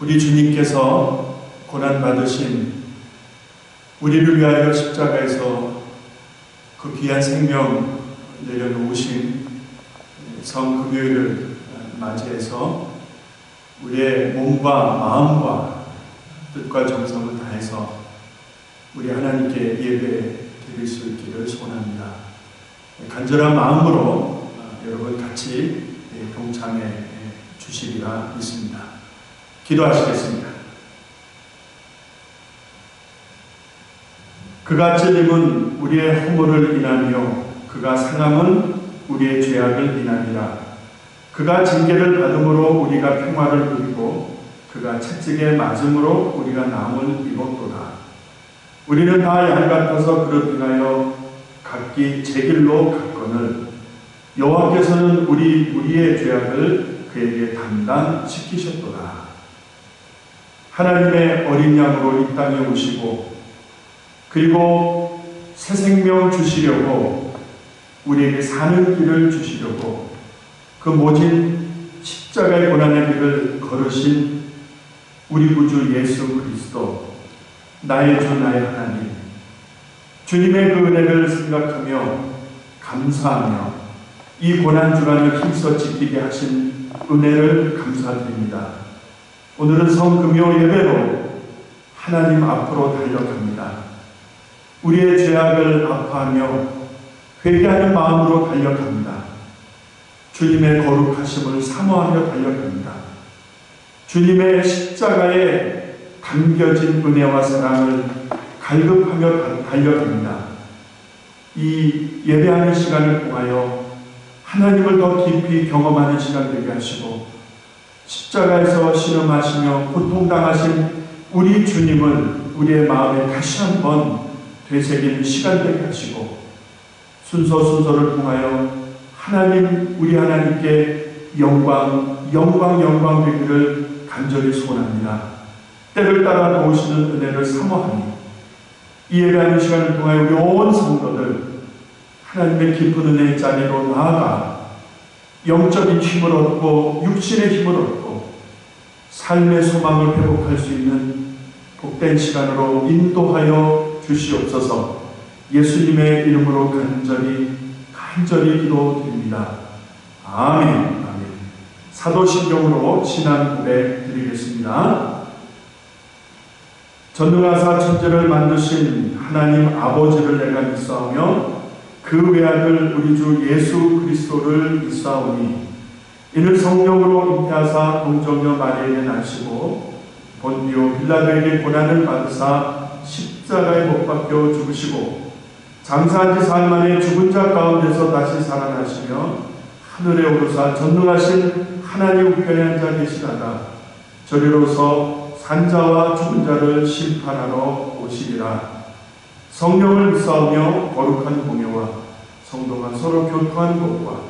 우리 주님께서 고난받으신 우리를 위하여 십자가에서 그 귀한 생명 내려놓으신 성금요일을 맞이해서 우리의 몸과 마음과 뜻과 정성을 다해서 우리 하나님께 예배 드릴 수 있기를 소원합니다. 간절한 마음으로 여러분 같이 동참해 주시리라 믿습니다. 기도하시겠습니다. 그가 찔림은 우리의 허물을 인하며 그가 상함은 우리의 죄악을 인하니라. 그가 징계를 받음으로 우리가 평화를 누리고 그가 채찍에 맞음으로 우리가 나음을 입었도다. 우리는 다 양 같아서 그를 인하여 각기 제 길로 갔거늘 여호와께서는 우리의 죄악을 그에게 담당시키셨도다. 하나님의 어린 양으로 이 땅에 오시고 그리고 새 생명 주시려고 우리에게 사는 길을 주시려고 그 모진 십자가의 고난의 길을 걸으신 우리 구주 예수 그리스도, 나의 주 나의 하나님, 주님의 그 은혜를 생각하며 감사하며 이 고난 주간을 힘써 지키게 하신 은혜를 감사드립니다. 오늘은 성금요 예배로 하나님 앞으로 달려갑니다. 우리의 죄악을 아파하며 회개하는 마음으로 달려갑니다. 주님의 거룩하심을 사모하며 달려갑니다. 주님의 십자가에 담겨진 은혜와 사랑을 갈급하며 달려갑니다. 이 예배하는 시간을 통하여 하나님을 더 깊이 경험하는 시간 되게 하시고 십자가에서 신음하시며 고통당하신 우리 주님을 우리의 마음에 다시 한번 되새기는 시간 되게 하시고 순서를 통하여 하나님, 우리 하나님께 영광 되기를 간절히 소원합니다. 때를 따라 도우시는 은혜를 사모하니 이 예배하는 시간을 통하여 우리 온 성도들 하나님의 깊은 은혜의 자리로 나아가 영적인 힘을 얻고 육신의 힘을 얻고 삶의 소망을 회복할 수 있는 복된 시간으로 인도하여 주시옵소서. 예수님의 이름으로 간절히 기도드립니다. 아멘. 사도신경으로 신앙 고백 드리겠습니다. 전능하사 천지를 만드신 하나님 아버지를 내가 믿사오며 그 외아들 우리 주 예수 그리스도를 믿사오니 이는 성령으로 잉태하사 동정녀 마리아에게 나시고 본디오 빌라도에게 고난을 받으사 십자가에 못 박혀 죽으시고 장사한 지 사흘 만에 죽은 자 가운데서 다시 살아나시며 하늘에 오르사 전능하신 하나님 우편에 앉아 계시다가 저리로서 산자와 죽은 자를 심판하러 오시리라. 성령을 믿사오며 거룩한 공예와 성도가 서로 교통하는 것과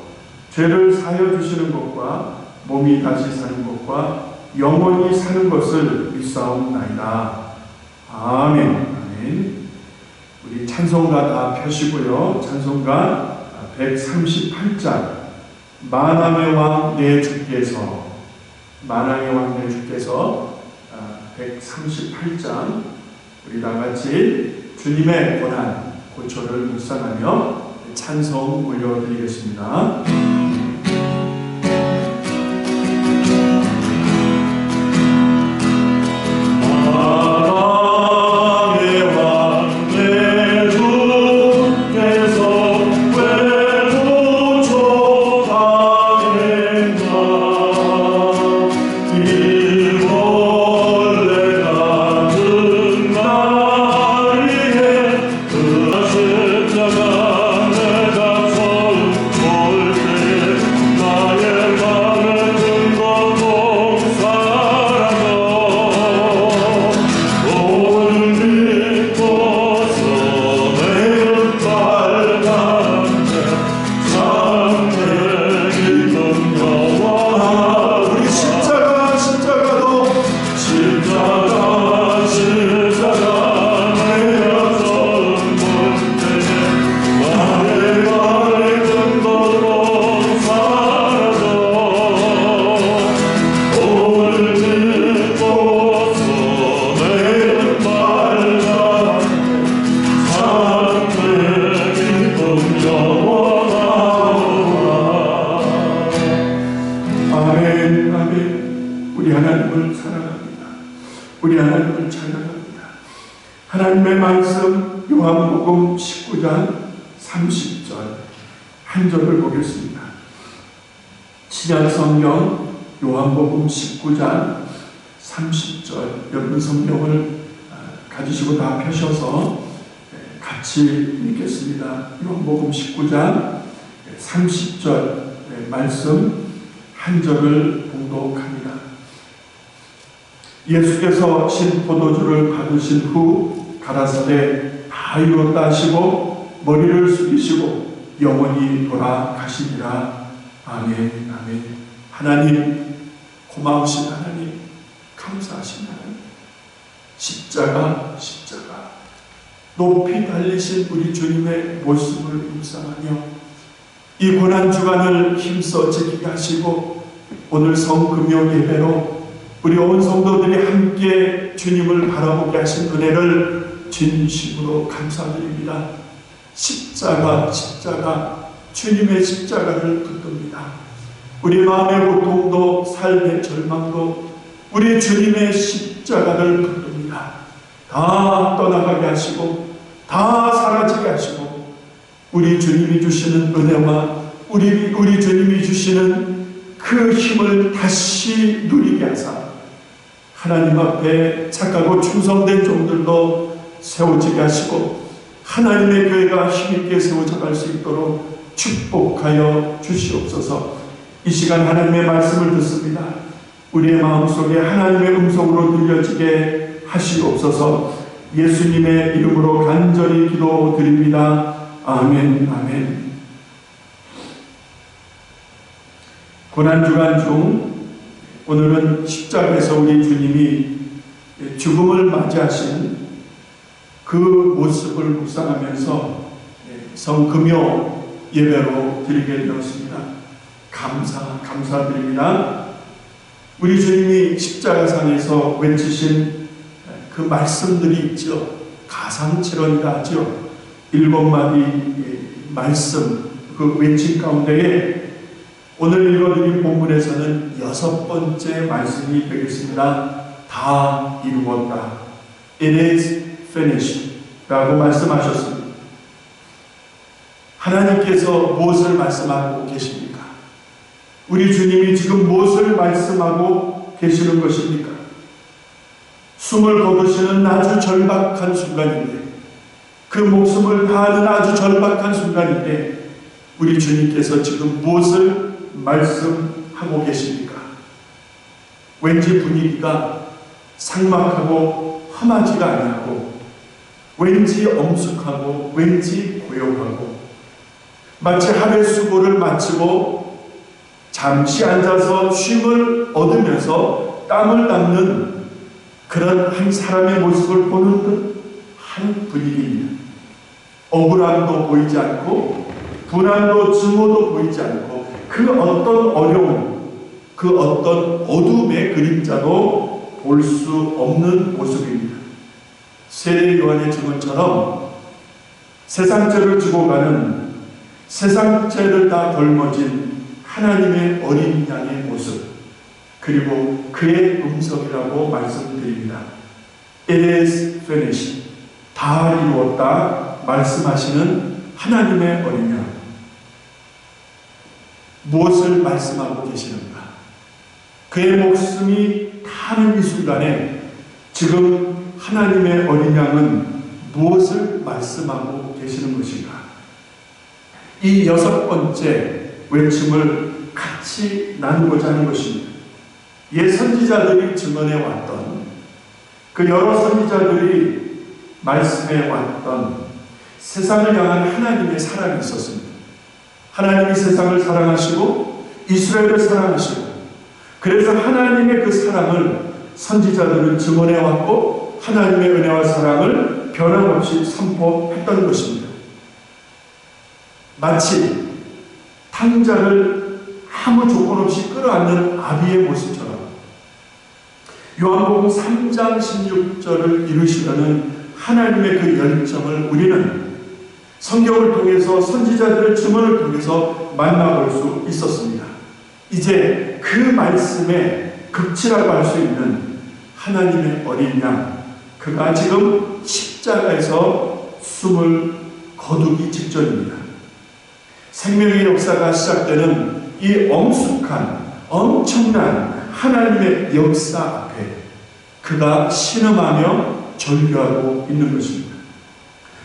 죄를 사하여 주시는 것과 몸이 다시 사는 것과 영원히 사는 것을 믿사옵나이다. 아멘. 우리 찬송가 다 펴시고요. 찬송가 138장 만왕의 왕 내 주께서 138장 우리 다같이 주님의 고난 고초를 묵상하며 찬송 올려드리겠습니다. 십자가 내가 처음 볼 때 우리 하나님을 사랑합니다. 우리 하나님을 찬양합니다. 하나님의 말씀 요한복음 19장 30절 한 절을 보겠습니다. 신약성경 요한복음 19장 30절, 여러분 성경을 가지시고 다 펴셔서 같이 읽겠습니다. 요한복음 19장 30절 말씀 한 절을 봉독합니다. 예수께서 신포도주를 받으신 후 가라사대 다 이루었다 하시고 머리를 숙이시고 영원히 돌아가시니라. 아멘. 아멘. 하나님, 고마우신 하나님, 감사하신 하나님, 십자가 높이 달리신 우리 주님의 모습을 묵상하며 이 고난주간을 힘써 지키게 하시고 오늘 성금요 예배로 우리 온 성도들이 함께 주님을 바라보게 하신 은혜를 진심으로 감사드립니다. 십자가, 주님의 십자가를 붙듭니다. 우리 마음의 고통도 삶의 절망도 우리 주님의 십자가를 붙듭니다. 다 떠나가게 하시고 다 사라지게 하시고 우리 주님이 주시는 은혜와 우리 주님이 주시는 그 힘을 다시 누리게 하사 하나님 앞에 착하고 충성된 종들도 세워지게 하시고 하나님의 교회가 힘있게 세워져 갈 수 있도록 축복하여 주시옵소서. 이 시간 하나님의 말씀을 듣습니다. 우리의 마음속에 하나님의 음성으로 들려지게 하시옵소서. 예수님의 이름으로 간절히 기도드립니다. 아멘. 아멘. 고난주간 중 오늘은 십자가에서 우리 주님이 죽음을 맞이하신 그 모습을 묵상하면서 성금요 예배로 드리게 되었습니다. 감사드립니다. 우리 주님이 십자가상에서 외치신 그 말씀들이 있죠. 가상칠언이라 하죠. 7마디 말씀, 그 외침 가운데에 오늘 읽어드린 본문에서는 6번째 말씀이 되겠습니다. 다 이루었다. It is finished 라고 말씀하셨습니다. 하나님께서 무엇을 말씀하고 계십니까? 우리 주님이 지금 무엇을 말씀하고 계시는 것입니까? 숨을 거두시는 아주 절박한 순간인데, 그 목숨을 다하는 아주 절박한 순간인데 우리 주님께서 지금 무엇을 말씀하고 계십니까? 왠지 분위기가 삭막하고 험하지가 아니하고 왠지 엄숙하고 왠지 고요하고 마치 하루의 수고를 마치고 잠시 앉아서 쉼을 얻으면서 땀을 닦는 그런 한 사람의 모습을 보는 듯 한 분위기입니다. 억울함도 보이지 않고 분함도 증오도 보이지 않고 그 어떤 어려움, 그 어떤 어둠의 그림자도 볼 수 없는 모습입니다. 세례 요한의 증언처럼 세상죄를 지고 가는 세상죄를 다 덜머진 하나님의 어린 양의 모습, 그리고 그의 음성이라고 말씀드립니다. It is finished. 다 이루었다 말씀하시는 하나님의 어린 양. 무엇을 말씀하고 계시는가? 그의 목숨이 타는 이 순간에 지금 하나님의 어린 양은 무엇을 말씀하고 계시는 것인가? 이 6번째 외침을 같이 나누고자 하는 것입니다. 옛 선지자들이 증언해 왔던, 그 여러 선지자들이 말씀해 왔던 세상을 향한 하나님의 사랑이 있었습니다. 하나님이 세상을 사랑하시고 이스라엘을 사랑하시고, 그래서 하나님의 그 사랑을 선지자들은 증언해 왔고 하나님의 은혜와 사랑을 변함없이 선포했던 것입니다. 마치 탕자를 아무 조건 없이 끌어안는 아비의 모습처럼 요한복음 3장 16절을 이루시려는 하나님의 그 열정을 우리는 성경을 통해서 선지자들의 증언을 통해서 만나볼 수 있었습니다. 이제 그 말씀에 극치라고 할 수 있는 하나님의 어린 양, 그가 지금 십자가에서 숨을 거두기 직전입니다. 생명의 역사가 시작되는 이 엄숙한 엄청난 하나님의 역사 앞에 그가 신음하며 절규하고 있는 것입니다.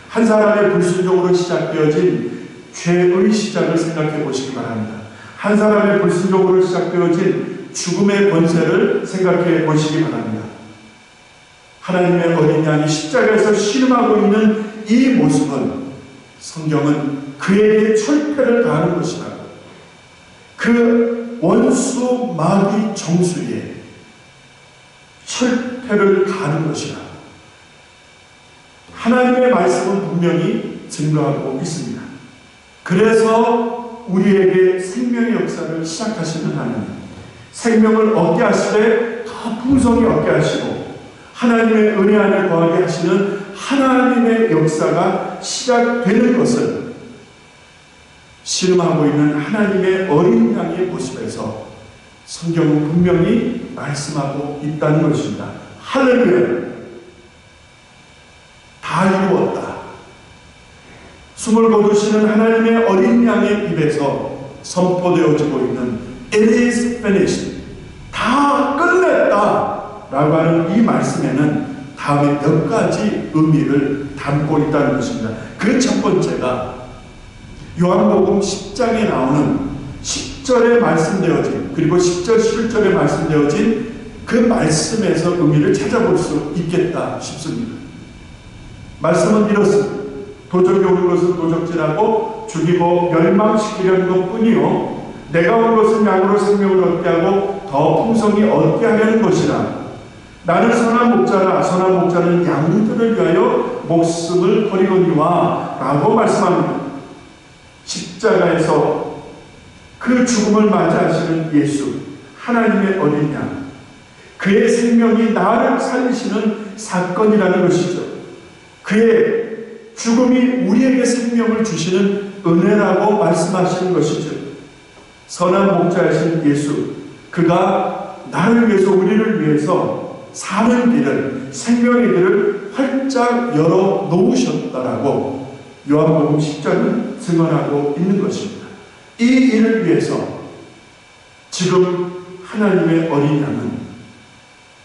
한 사람의 불순종으로 시작되어진 죄의 시작을 생각해 보시기 바랍니다. 한 사람의 불순종으로 시작되어진 죽음의 권세를 생각해 보시기 바랍니다. 하나님의 어린 양이 십자가에서 신음하고 있는 이 모습은 성경은 그에게 철폐를 가하는 것이다. 그 원수 마귀 정수에 철폐를 가하는 것이다. 하나님의 말씀은 분명히 증거하고 있습니다. 그래서 우리에게 생명의 역사를 시작하시는 하나님, 생명을 얻게 하시되 더 풍성히 얻게 하시고 하나님의 은혜 안에 거하게 하시는 하나님의 역사가 시작되는 것을 신음하고 있는 하나님의 어린 양의 모습에서 성경은 분명히 말씀하고 있다는 것입니다. 할렐루야! 다 이루었다. 숨을 거두시는 하나님의 어린 양의 입에서 선포되어지고 있는 It is finished. 다 끝냈다. 라고 하는 이 말씀에는 다음에 몇 가지 의미를 담고 있다는 것입니다. 그 첫 번째가 요한복음 10장에 나오는 10절에 말씀되어진, 그리고 10절, 11절에 말씀되어진 그 말씀에서 의미를 찾아볼 수 있겠다 싶습니다. 말씀은 이렇습니다. 도적이 오는 것은 도적질하고 죽이고 멸망시키려는 것뿐이요 내가 온 것은 양으로 생명을 얻게 하고 더 풍성히 얻게 하려는 것이라. 나는 선한 목자라. 선한 목자는 양들을 위하여 목숨을 버리거니와 라고 말씀합니다. 십자가에서 그 죽음을 맞이하시는 예수, 하나님의 어린 양, 그의 생명이 나를 살리시는 사건이라는 것이죠. 그의 죽음이 우리에게 생명을 주시는 은혜라고 말씀하시는 것이죠. 선한 목자이신 예수, 그가 나를 위해서, 우리를 위해서 사는 길을, 생명의 길을 활짝 열어 놓으셨다라고 요한복음 10장은 증언하고 있는 것입니다. 이 일을 위해서 지금 하나님의 어린 양은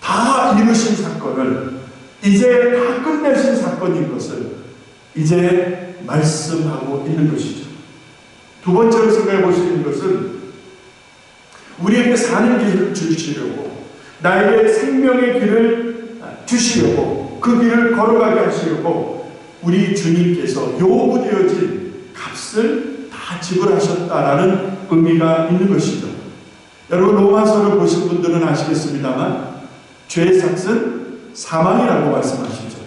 다 이루신 사건을, 이제 다 끝내신 사건인 것을 이제 말씀하고 있는 것이죠. 두 번째로 생각해 볼 수 있는 것은 우리에게 사는 길을 주시려고, 나에게 생명의 길을 주시려고, 그 길을 걸어가게 하시려고 우리 주님께서 요구되어진 값을 다 지불하셨다라는 의미가 있는 것이죠. 여러분, 로마서를 보신 분들은 아시겠습니다만 죄의 삭은 사망이라고 말씀하시죠.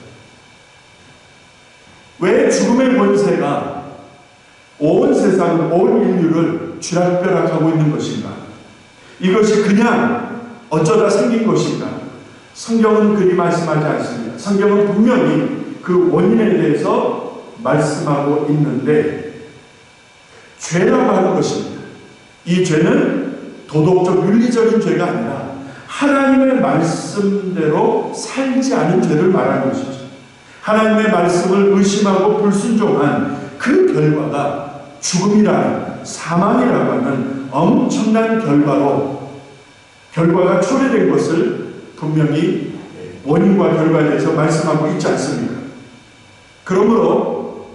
왜 죽음의 권세가 온 세상을, 온 인류를 쥐락펴락하고 있는 것인가? 이것이 그냥 어쩌다 생긴 것인가? 성경은 그리 말씀하지 않습니다. 성경은 분명히 그 원인에 대해서 말씀하고 있는데, 죄라고 하는 것입니다. 이 죄는 도덕적, 윤리적인 죄가 아니라 하나님의 말씀대로 살지 않은 죄를 말하는 것이죠. 하나님의 말씀을 의심하고 불순종한 그 결과가 죽음이라는, 사망이라고 하는 엄청난 결과가 초래된 것을 분명히 원인과 결과에 대해서 말씀하고 있지 않습니까? 그러므로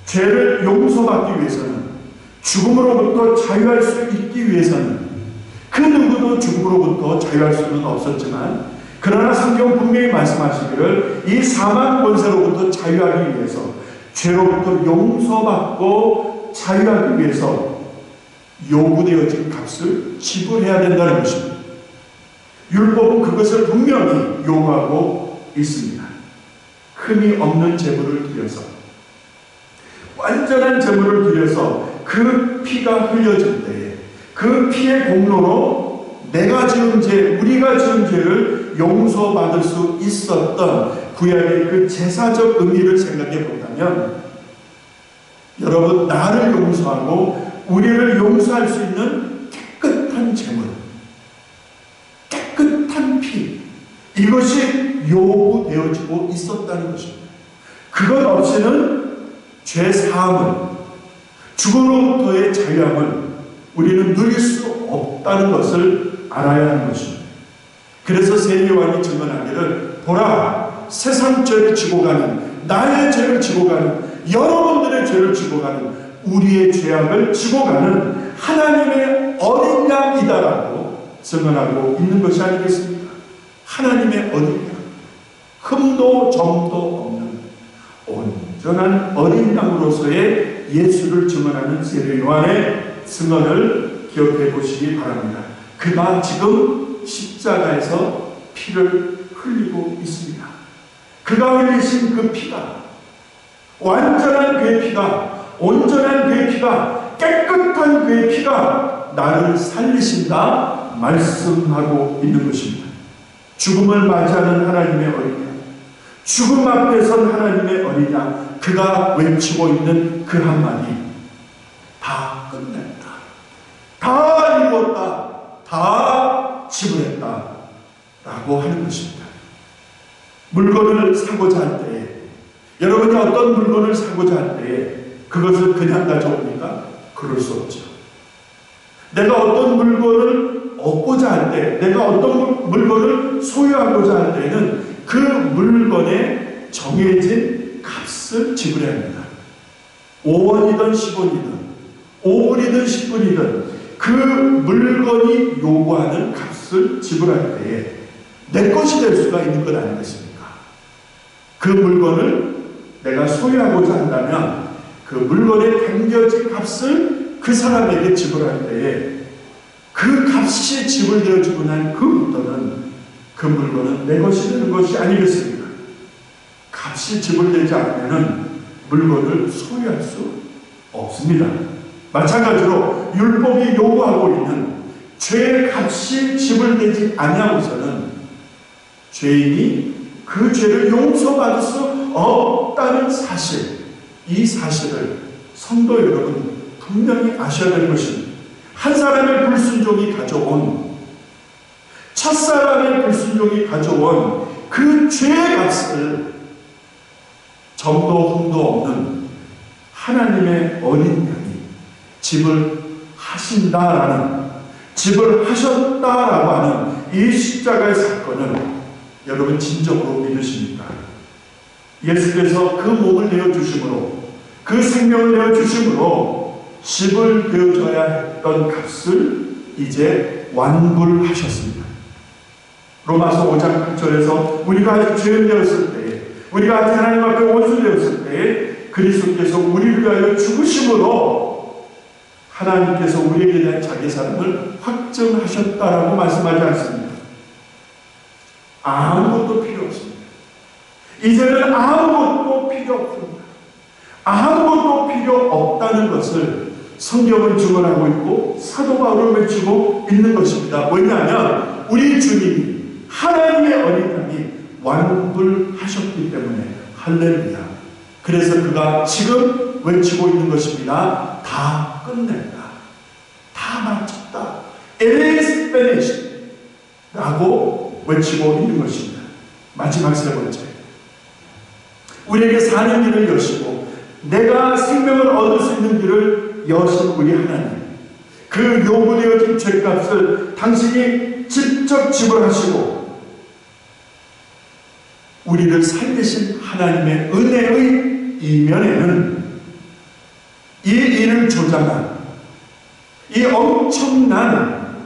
죄를 용서받기 위해서는, 죽음으로부터 자유할 수 있기 위해서는, 그 누구도 죽음으로부터 자유할 수는 없었지만, 그러나 성경 분명히 말씀하시기를 이 사망 권세로부터 자유하기 위해서, 죄로부터 용서받고 자유하기 위해서 요구되어진 값을 지불해야 된다는 것입니다. 율법은 그것을 분명히 요구하고 있습니다. 흠이 없는 제물을 드려서, 완전한 제물을 드려서 그 피가 흘려질 때에 그 피의 공로로 내가 지은 죄, 우리가 지은 죄를 용서받을 수 있었던 구약의 그 제사적 의미를 생각해 본다면, 여러분, 나를 용서하고 우리를 용서할 수 있는 깨끗한 제물, 깨끗한 이것이 요구되어지고 있었다는 것입니다. 그것 없이는 죄 사함을, 죽음으로부터의 자유함을 우리는 누릴 수 없다는 것을 알아야 하는 것입니다. 그래서 세리요한이 증언하기를, 보라, 세상 죄를 지고 가는, 나의 죄를 지고 가는, 여러분들의 죄를 지고 가는, 우리의 죄악을 지고 가는 하나님의 어린 양이다라고 증언하고 있는 것이 아니겠습니까? 하나님의 어린 양, 흠도 점도 없는 온전한 어린 양으로서의 예수를 증언하는 세리요한의 증언을 기억해 보시기 바랍니다. 그가 지금 십자가에서 피를 흘리고 있습니다. 그가 흘리신 그 피가, 완전한 그의 피가, 온전한 그의 피가, 깨끗한 그의 피가 나를 살리신다 말씀하고 있는 것입니다. 죽음을 맞이하는 하나님의 어린 양, 죽음 앞에 선 하나님의 어린 양, 그가 외치고 있는 그 한마디, 다 끝냈다, 다 이루었다, 다 지불했다 라고 하는 것입니다. 물건을 사고자 할 때에, 여러분이 어떤 물건을 사고자 할 때에 그것을 그냥 가져옵니까? 그럴 수 없죠. 내가 어떤 물건을 얻고자 할 때, 내가 어떤 물건을 소유하고자 할 때에는 그 물건에 정해진 값을 지불해야 합니다. 5원이든 10원이든 5불이든 10불이든 그 물건이 요구하는 값을 지불할 때에 내 것이 될 수가 있는 것 아니겠습니까? 그 물건을 내가 소유하고자 한다면 그 물건에 담겨진 값을 그 사람에게 지불할 때에 그 값이 지불되어지고 난 그부터는 그 물건은 내 것이 되는 것이 아니겠습니까? 값이 지불되지 않으면 물건을 소유할 수 없습니다. 마찬가지로 율법이 요구하고 있는 죄의 값이 지불되지 아니하고서는 죄인이 그 죄를 용서받을 수 없다는 사실, 이 사실을 성도 여러분 분명히 아셔야 되는 것입니다. 한 사람의 불순종이 가져온, 첫사람의 불순종이 가져온 그 죄의 값을 점도 흠도 없는 하나님의 어린 양이 지불하신다라는, 지불하셨다라고 하는 이 십자가의 사건을 여러분 진정으로 믿으십니까? 예수께서 그 몸을 내어주심으로, 그 생명을 내어주심으로 지불되어져야 했던 값을 이제 완불하셨습니다. 로마서 5장 8절에서 우리가 아직 죄인 되었을 때에, 우리가 아직 하나님 앞에 원수 되었을 때에 그리스도께서 우리를 위하여 죽으심으로 하나님께서 우리에게 대한 자기 사랑을 확증하셨다라고 말씀하지 않습니다. 아무것도 필요 없습니다. 이제는 아무것도 필요 없습니다. 아무것도 필요 없다는 것을 성경은 증언하고 있고 사도 바울은 외치고 있는 것입니다. 왜냐하면 우리 주님이 하나님의 어린 양이 완불하셨기 때문에, 할렐루야. 그래서 그가 지금 외치고 있는 것입니다. 다 끝냈다, 다 마쳤다, It is finished 라고 외치고 있는 것입니다. 마지막 세 번째, 우리에게 사는 길을 여시고 내가 생명을 얻을 수 있는 길을 여신 우리 하나님, 그 요구되어진 죄값을 당신이 직접 지불하시고 우리를 살리신 하나님의 은혜의 이면에는 이 일을 조장한, 이 엄청난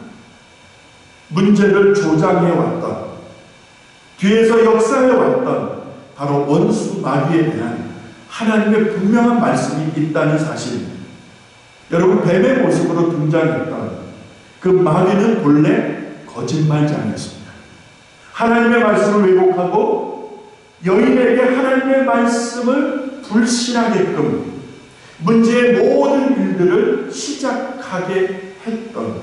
문제를 조장해왔던, 뒤에서 역사해왔던 바로 원수 마귀에 대한 하나님의 분명한 말씀이 있다는 사실입니다. 여러분, 뱀의 모습으로 등장했던 그 마귀는 본래 거짓말장이었습니다. 하나님의 말씀을 왜곡하고 여인에게 하나님의 말씀을 불신하게끔 문제의 모든 일들을 시작하게 했던,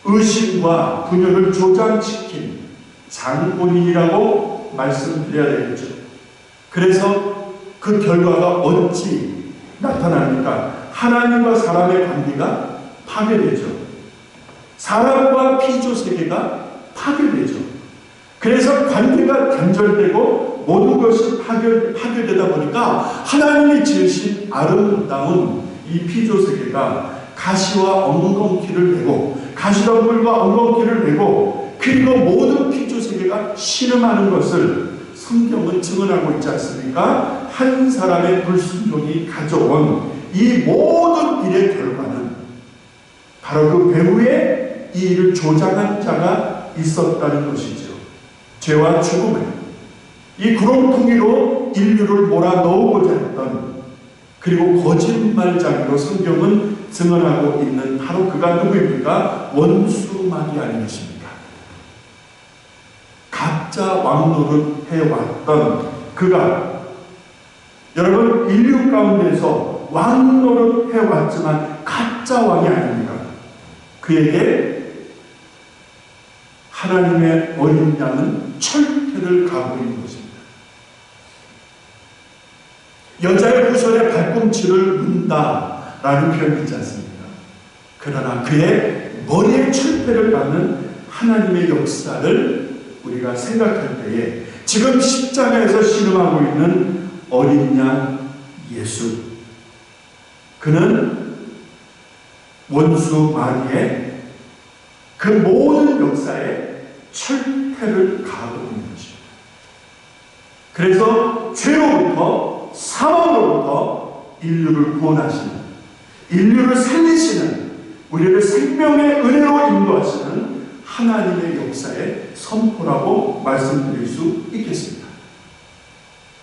의심과 분열을 조장시킨 장본인이라고 말씀드려야 되겠죠. 그래서 그 결과가 어찌 나타납니까? 하나님과 사람의 관계가 파괴되죠. 사람과 피조 세계가 파괴되죠. 그래서 관계가 단절되고 모든 것이 파괴되다 보니까 하나님이 지으신 아름다운 이 피조세계가 가시와 엉겅퀴를 내고 가시덤불과 엉겅퀴를 내고 그리고 모든 피조세계가 신음하는 것을 성경은 증언하고 있지 않습니까? 한 사람의 불순종이 가져온 이 모든 일의 결과는 바로 그 배후에 이 일을 조장한 자가 있었다는 것이죠. 죄와 죽음을 이 구렁텅이로 인류를 몰아넣고자 했던, 그리고 거짓말장이로 성경은 증언하고 있는 바로 그가 누구입니까? 원수마귀 아니겠습니까? 가짜 왕노릇 해왔던 그가, 여러분, 인류 가운데서 왕노릇 해왔지만 가짜 왕이 아닙니까? 그에게 하나님의 어린 양은 철퇴를 가하고 있는 것입니다. 여자의 후손의 발꿈치를 문다라는 표현이 있지 않습니까? 그러나 그의 머리에 철퇴를 가는 하나님의 역사를 우리가 생각할 때에 지금 십자가에서 신음하고 있는 어린 양 예수, 그는 원수 마귀의 그 모든 역사에 철퇴를 가하고 있는 것입니다. 그래서 죄로부터 사망으로부터 인류를 구원하시는, 인류를 살리시는, 우리를 생명의 은혜로 인도하시는 하나님의 역사의 선포라고 말씀드릴 수 있겠습니다.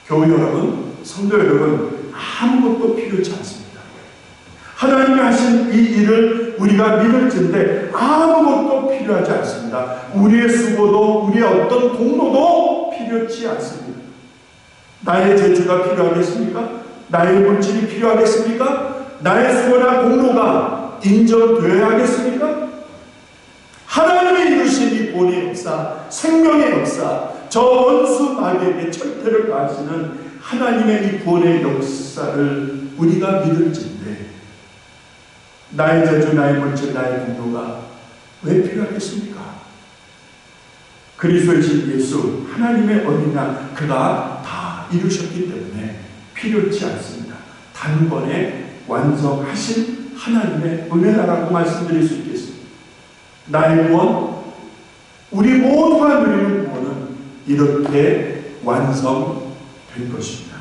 교우 여러분, 성도 여러분, 아무것도 필요치 않습니다. 하나님이 하신 이 일을 우리가 믿을진데 아무것도 필요하지 않습니다. 우리의 수고도 우리의 어떤 공로도 필요치 않습니다. 나의 재주가 필요하겠습니까? 나의 물질이 필요하겠습니까? 나의 수고나 공로가 인정되어야 하겠습니까? 하나님이 이루신 이 본의 역사, 생명의 역사, 저 원수 마귀에게 철퇴를 가하시는 하나님의 이 구원의 역사를 우리가 믿을진데 나의 재주, 나의 물질, 나의 공로가 왜 필요하겠습니까? 그리스도이신 예수, 하나님의 어린 양, 그가 다 이루셨기 때문에 필요치 않습니다. 단번에 완성하신 하나님의 은혜라고 말씀드릴 수 있겠습니다. 나의 구원, 우리 모두가 누리는 구원은 이렇게 완성된 것입니다.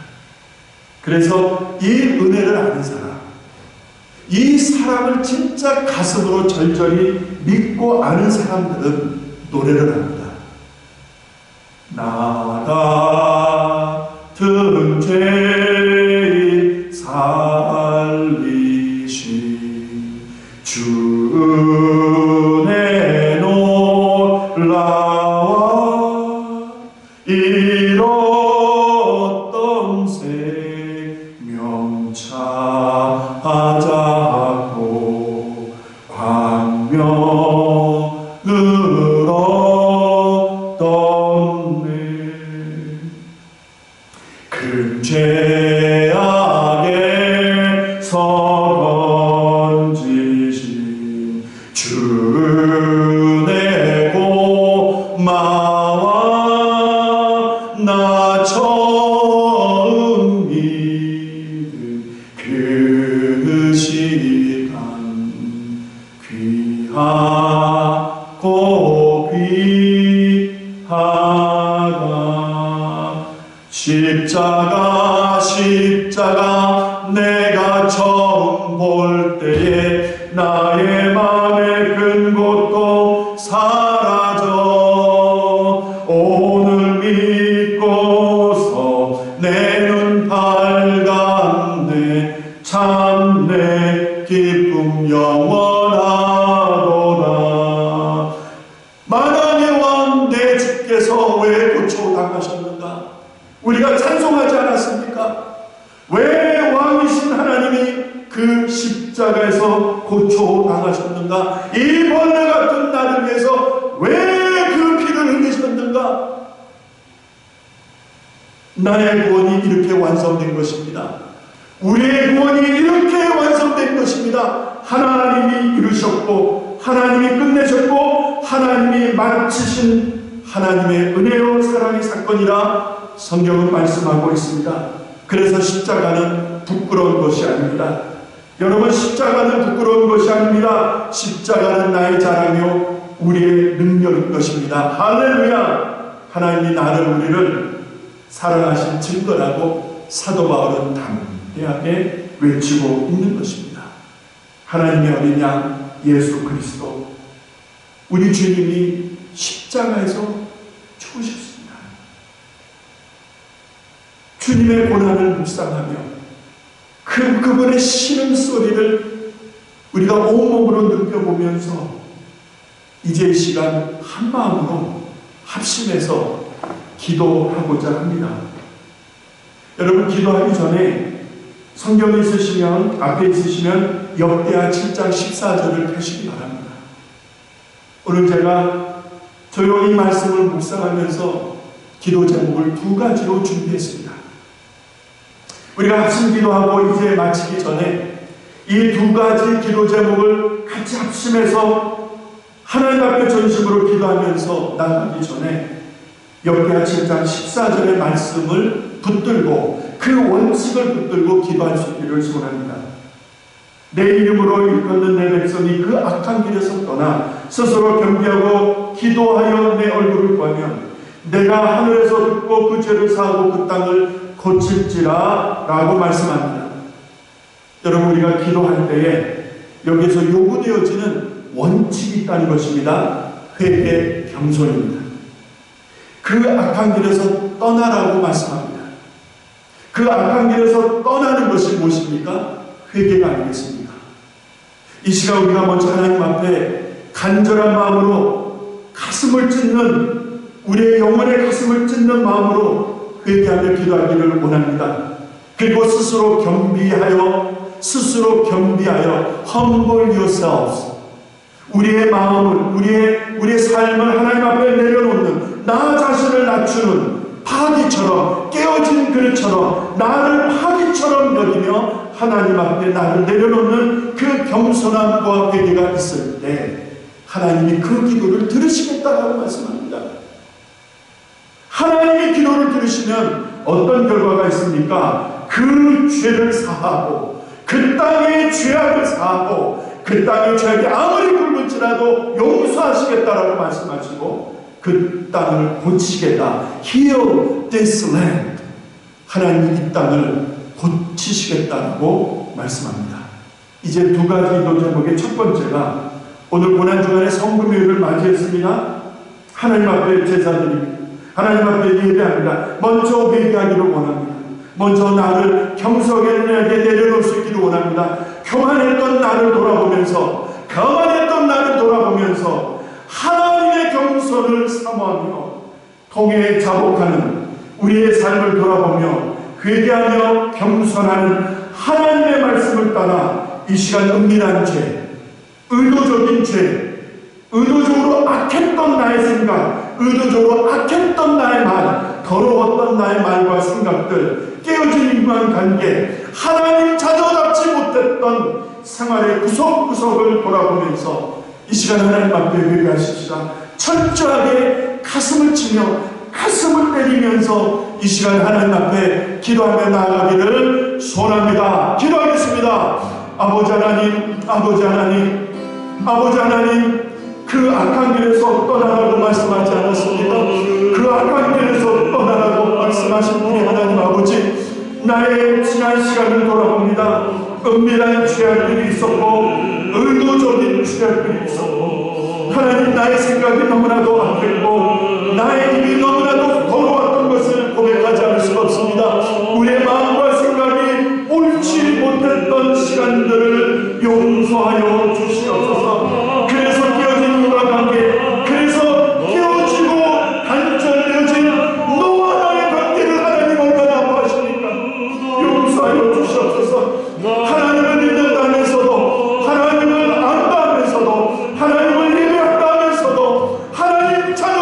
그래서 이 은혜를 아는 사람, 이 사람을 진짜 가슴으로 절절히 믿고 아는 사람들은 노래를 합니다. 나 같은 죄인 살리신 주의 놀라와 잃었던 생명 찾아고 광명을 얻었네. 큰 죄악에서 건지신 주의 고마와 나 처음 믿은 그 시간 귀하고 귀하다. 십자가 내가 처음 볼 때에 나의 맘의 큰 곳도 사라져. 오늘 믿고서 내 눈 밝았네. 참 내 기쁨 영원하도다. 만왕의 왕 내 주께서 왜 고초당하셨는가? 우리가 찬송하지 않았습니까? 왜 왕이신 하나님이 그 십자가에서 고초당하셨는가? 이 벌레 같은 나를 위해서 왜 그 피를 흘리셨는가? 나의 구원이 이렇게 완성된 것입니다. 우리의 구원이 이렇게 완성된 것입니다. 하나님이 이루셨고 하나님이 끝내셨고 하나님이 마치신 하나님의 은혜요 사랑의 사건이라 성경은 말씀하고 있습니다. 그래서 십자가는 부끄러운 것이 아닙니다. 여러분, 십자가는 부끄러운 것이 아닙니다. 십자가는 나의 자랑이요 우리의 능력인 것입니다. 할렐루야! 하나님이 나를, 우리를 사랑하신 증거라고 사도 바울은 담대하게 외치고 있는 것입니다. 하나님의 어린 양 예수 그리스도, 우리 주님이 십자가에서 죽으셨습니다. 주님의 고난을 묵상하며 그분의 신음소리를 우리가 온몸으로 느껴보면서 이제 이 시간 한 마음으로 합심해서 기도하고자 합니다. 여러분, 기도하기 전에 성경에 있으시면, 앞에 있으시면 역대하 7장 14절을 펴시기 바랍니다. 오늘 제가 조용히 말씀을 묵상하면서 기도 제목을 두 가지로 준비했습니다. 우리가 합심 기도하고 이제 마치기 전에 이 두 가지 기도 제목을 같이 합심해서 하나님 앞에 전심으로 기도하면서 나가기 전에 역대하 7장 14절의 말씀을 붙들고 그 원칙을 붙들고 기도할 수 있기를 소원합니다. 내 이름으로 일컫는 내 백성이 그 악한 길에서 떠나 스스로 겸비하고 기도하여 내 얼굴을 구하면 내가 하늘에서 듣고 그 죄를 사하고 그 땅을 고칠지라 라고 말씀합니다. 여러분, 우리가 기도할 때에 여기서 요구되어지는 원칙이 있다는 것입니다. 회개, 겸손입니다. 그 악한 길에서 떠나라고 말씀합니다. 그 악한 길에서 떠나는 것이 무엇입니까? 회개가 아니겠습니까? 이 시간 우리가 먼저 하나님 앞에 간절한 마음으로 가슴을 찢는, 우리의 영혼의 가슴을 찢는 마음으로 회개하며 기도하기를 원합니다. 그리고 스스로 겸비하여 humble yourselves, 우리의 마음을, 우리의 삶을 하나님 앞에 내려놓는, 나 자신을 낮추는 파기처럼, 깨어진 그릇처럼 나를 파기처럼 여기며 하나님 앞에 나를 내려놓는 그 겸손함과 회개가 있을 때 하나님이 그 기도를 들으시겠다고 말씀합니다. 하나님의 기도를 들으시면 어떤 결과가 있습니까? 그 죄를 사하고 그 땅의 죄악을 사하고 그 땅의 죄악이 아무리 굵을지라도 용서하시겠다라고 말씀하시고 그 땅을 고치시겠다. Heal this land. 하나님이 이 땅을 고치시겠다고 말씀합니다. 이제 두 가지 기도 제목의 첫 번째가 오늘 고난주간에 성금요일을 맞이했습니다. 하나님 앞에 제사드립니다. 하나님 앞에 예배합니다. 먼저 회개하기를 원합니다. 먼저 나를 겸손하게 내려놓을 수 있기를 원합니다. 교만했던 나를 돌아보면서 하나님의 겸손을 사모하며 통해 자복하는 우리의 삶을 돌아보며 회개하며 겸손하는 하나님의 말씀을 따라 이 시간 은밀한 죄, 의도적인 죄, 의도적으로 악했던 나의 생각, 의도적으로 악했던 나의 말, 더러웠던 나의 말과 생각들, 깨어진 인간관계, 하나님 자녀답지 못했던 생활의 구석구석을 돌아보면서 이 시간 하나님 앞에 회개하십시다. 철저하게 가슴을 치며 가슴을 때리면서 이 시간 하나님 앞에 기도하며 나아가기를 소원합니다. 기도하겠습니다. 아버지 하나님, 아버지 하나님, 아버지 하나님, 그 악한 길에서 떠나라고 말씀하지 않았습니까? 그 악한 길에서 떠나라고 말씀하신 우리 하나님 아버지, 나의 지난 시간을 돌아봅니다. 은밀한 죄악들이 있었고 의도적인 죄악들이 있었고 하나님, 나의 생각이 너무나도 악했고 나의 입이 너무나도 더러웠던 것을 고백하지 않을 수가 없습니다. 우리의 마음과 생각이 옳지 못했던 시간들을 용서하여 주시옵소서. 그래서 깨어진 인간관계, 그래서 깨어지고 단절되어진 너와 나의 관계를 하나님 얼마나 아파하십니까? 용서하여 주시옵소서. 하나님을 믿는다면서도, 하나님을 안다면서도, 하나님을 예배한다면서도, 하나님 자녀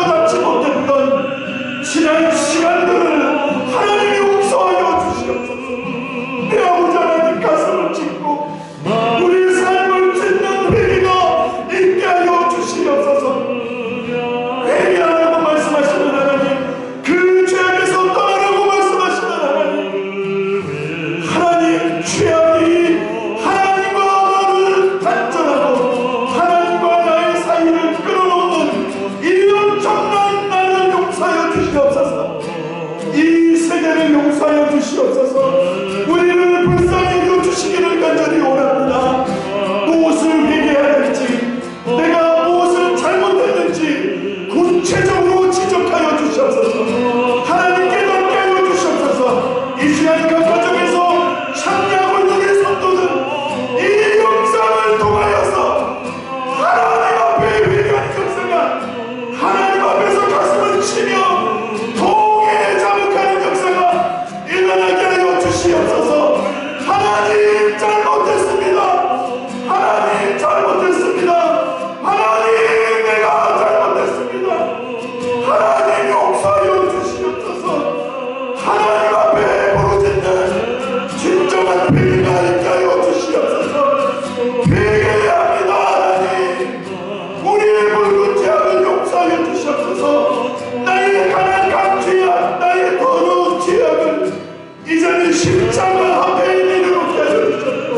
그 십자가 앞에 내려놓게 하셨고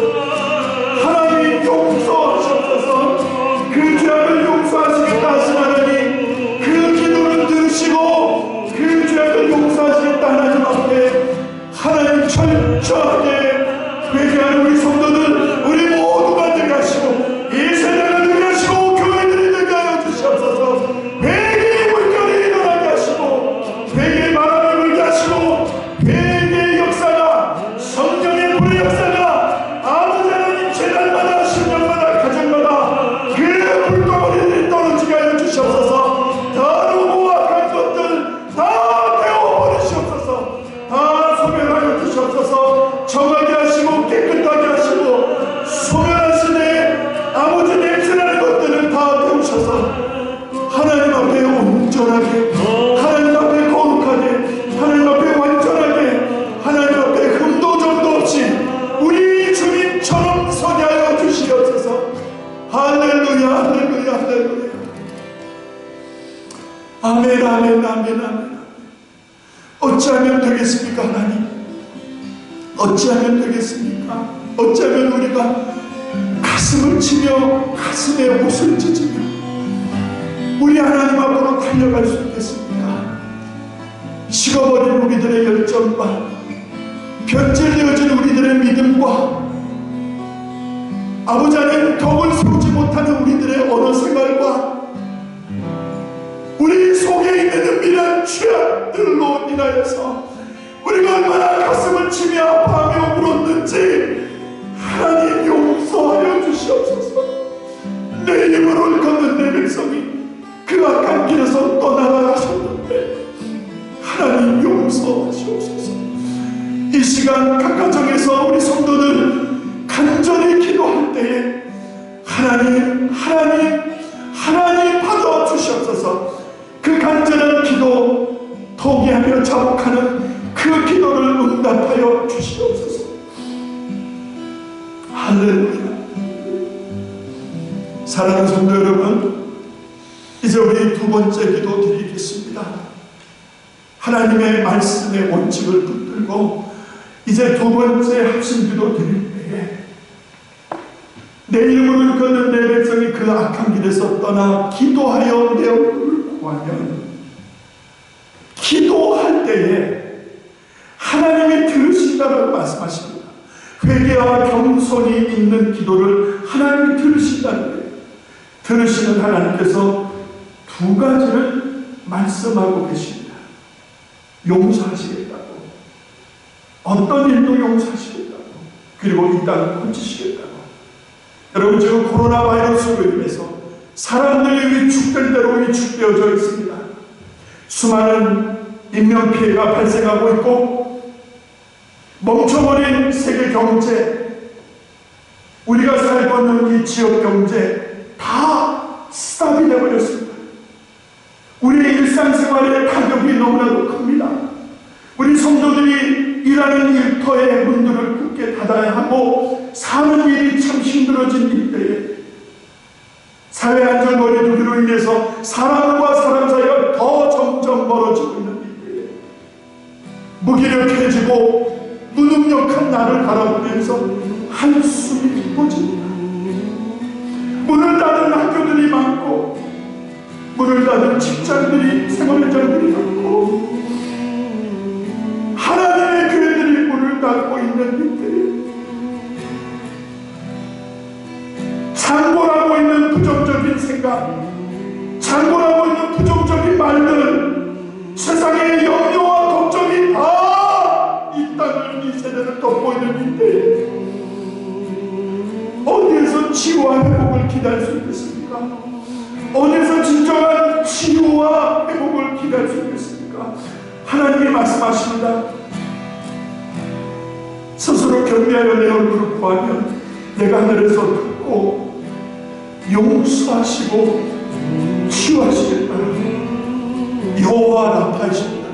하나님 용서하셨어서 그 죄악을 용서하시겠다 하신 하나님 그 기도를 들으시고 그 죄악을 용서하시겠다 하나님 앞에 하나님 철저하게 회개하는 우리 성도들 우리 모두가 되게 하시고 이 세대가 되게 하시고 교회들이 되게 하여 주시옵소서. 회개의 물결이 일어나게 하시고 회개의 바람을 불게 하시고 회개의 역사가 성령의 불의 역사가 아버지 하나님 재단마다 신령마다 가정마다 그 불덩어리들이 떨어지게 하여 주시옵소서. 더러고 악한 것들 다 태워버리시옵소서. 다 소멸하여 주시옵소서. 정하게 하시고 깨끗하게 하시고 소멸하시되 아버지 냄새나는 것들을 다 태우셔서 하나님 앞에 온전하게 하나님 앞에 거룩하게 하나님 앞에 완전하게 하나님 앞에 흠도 점도 없이 우리 주님처럼 서게 하여 주시옵소서. 할렐루야 할렐루야 할렐루야. 아멘 아멘 아멘 아멘. 어찌하면 되겠습니까 하나님? 어찌하면 되겠습니까? 어찌하면 우리가 가슴을 치며 가슴에 옷을 찢으며 우리 하나님 앞으로 달려갈 수 있겠습니까? 식어버린 우리들의 열정과 변질되어진 우리들의 믿음과 아버지 하나님 덕을 세우지 못하는 우리들의 언어 생활과 우리 속에 있는 은밀한 죄악들로 인하여서 우리가 얼마나 가슴을 치며 아파하며 울었는지 하나님 용서하여 주시옵소서. 내 이름을 걷는 내 백성이 그 악한 길에서 떠나가셨는데 하나님 용서하시옵소서. 이 시간 각 가정에서 우리 성도들 간절히 기도할 때에 하나님 받아 주시옵소서. 그 간절한 기도 포기하며 자복하는 그 기도를 응답하여 주시옵소서. 할렐루야. 사랑하는 성도 여러분, 이제 우리 두 번째 기도 드리겠습니다. 하나님의 말씀의 원칙을 붙들고 이제 두 번째 합심 기도 드릴 때에 내 이름을 걷는 내 백성이 그 악한 길에서 떠나 기도하여 내 얼굴을 구하면 기도할 때에 하나님이 들으신다라고 말씀하십니다. 회개와 겸손이 있는 기도를 하나님이 들으신다는데 들으시는 하나님께서 두 가지를 말씀하고 계십니다. 용서하시겠다고, 어떤 일도 용서하시겠다고, 그리고 이 땅을 고치시겠다고. 여러분, 지금 코로나 바이러스로 인해서 사람들이 위축된 대로 위축되어져 있습니다. 수많은 인명피해가 발생하고 있고 멈춰버린 세계 경제, 우리가 살고 있는 이 지역 경제 다 스탑이 되어버렸습니다. 우리의 일상생활의 타격이 너무나도 큽니다. 우리 성도들이 일하는 일터의 문들을 굳게 닫아야 하고 사는 일이 참 힘들어진 이때에 사회안전거리 두기로 인해서 사람과 사람 사이가 더 점점 멀어지고 있는 이때에 무기력해지고 무능력한 나를 바라보면서 한숨이 깊어집니다. 문을 닫은 학교들이 많고 문을 닫은 직장들이, 생활 현장들이 많고 하나님의 교회들이 문을 닫고 있는 이때에 창궐하고 있는 부정적인 생각, 창궐하고 있는 부정적인 말들, 세상의 염려와 걱정이 다 이 땅을, 이 세대를 덮고 있는 이때에 어디에서 치유와 회복을 기다릴 수 있겠습니까? 어디에서 진정한 치유와 회복을 기다릴 수 있겠습니까? 하나님이 말씀하십니다. 스스로 경배하여 내 얼굴을 구하면 내가 하늘에서 듣고 용서하시고 치유하시겠다. 여호와 라파이십니다.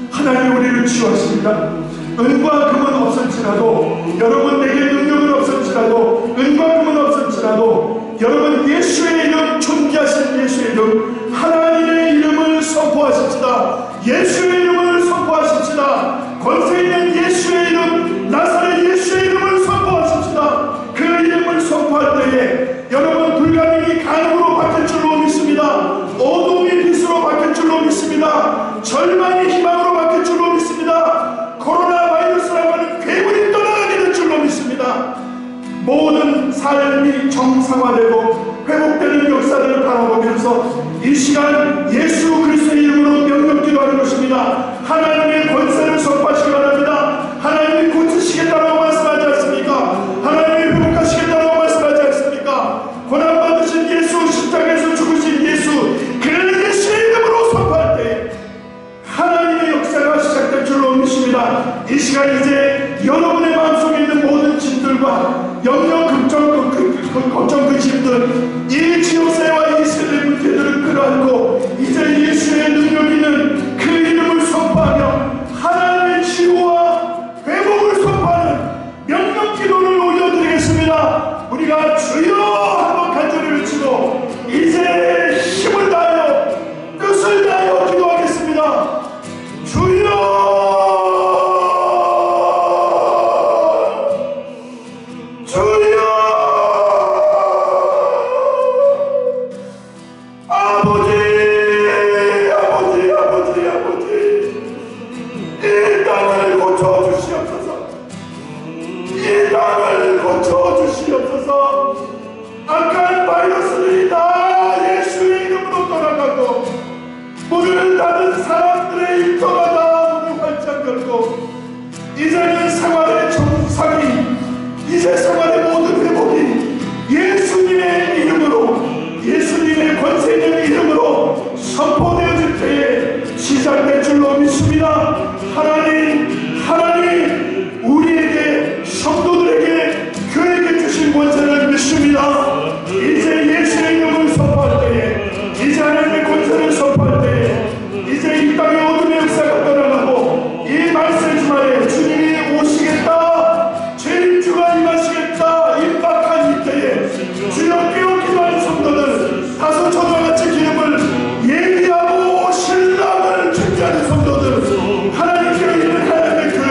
하나님 우리를 치유하십니다. 은과 금은 없을지라도, 여러분 내게 능력은 없을지라도, 은과 금은 없을지라도 여러분 예수의 이름, 존귀하신 예수의 이름, 하나님의 이름을 선포하십시다. 예수의 이름을 선포하십시다. 권세 있는 예수의 이름, 정상화되고 회복되는 역사를 바라보면서 이 시간 예수 그리스도의 이름으로 명령 기도하는 것입니다. 하나님의 권세를 선포하시기 바랍니다. 하나님이 고치시겠다고 말씀하지 않습니까? 하나님이 회복하시겠다고 말씀하지 않습니까? 고난받으신 예수, 십자가에서 죽으신 예수, 그 예수의 이름으로 선포할 때 하나님의 역사가 시작될 줄로 믿습니다. 이 시간 이제 여러분의 마음속에 있는 모든 짐들과 영영 걱정 그 짐들, 이 지역사회와 이 세대 문제들을 끌어안고 이제 예수의 능력 있는 그 이름을 선포하며 하나님의 치유와 회복을 선포하는 명령 기도를 올려드리겠습니다. 우리가 주여 한번 간절히 외치고 이제 힘을 다하여 뜻을 다하여 기도하겠습니다. 주여, 악한 바이러스들이 다 예수의 이름으로 떠나가고 문을 닫은 사람들의 일터가 다 문을 활짝 열고 이제는 생활의 정상이, 이제 생활의 모든 회복이 예수님의 이름으로, 예수님의 권세 있는 이름으로 선포되어질 때에 시작될 줄로 믿습니다. 하나님 우리에게, 성도들에게, 교회에게 주신 권세를 믿습니다. 이제 예수의 이름을 선포할 때에, 이제 하나님의 권세를 선포할 때에, 이제 이 땅의 어둠의 역사가 떠나가고 이 말세 주말에 주님이 오시겠다, 재림주가 임하시겠다 임박한 이때에 주여 깨어 기도하는 성도들, 다소 저와 같이 기름을 예비하고 신랑을 준비하는 성도들, 하나님께 있는 하나님의 교회